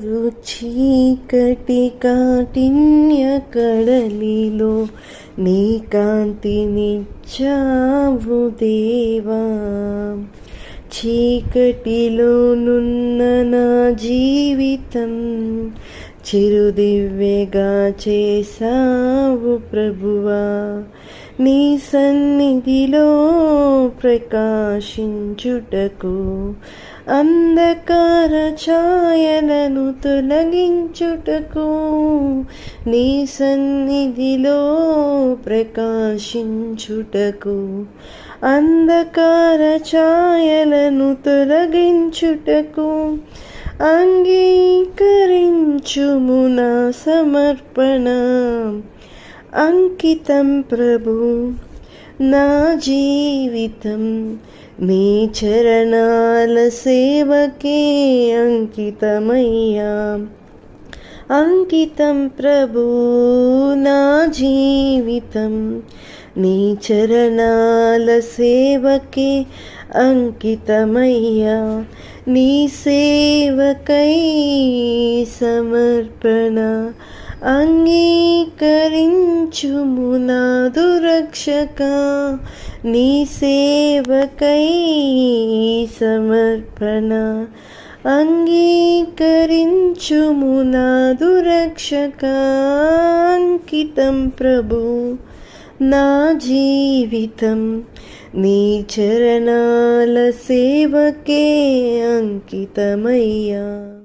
కరు చీకటి కాఠిన్య కడలిలో నీ కాంతినిచ్చావు దేవా. చీకటిలోనున్న నా జీవితం చిరుదివ్యగా చేసావు ప్రభువా. నీ సన్నిధిలో ప్రకాశించుటకు అంధకార ఛాయలను తొలగించుటకు నీ సన్నిధిలో ప్రకాశించుటకు అంధకార ఛాయలను తొలగించుటకు అంగీకరించుము నా సమర్పణ. అంకితం ప్రభు నా జీవితం నీ చరణాల సేవకే అంకితమయ్యా. అంకితం ప్రభు నా జీవితం నీ చరణాల సేవకే అంకితమయ్యా. నీ సేవకై సమర్పణ అంగీకరించుము నాదు రక్షక. నీ సేవకై సమర్పణ అంగీకరించుము నాదు రక్షక. అంకితం ప్రభు నా జీవితం నీ చరణాల సేవకే అంకితమయ్యా.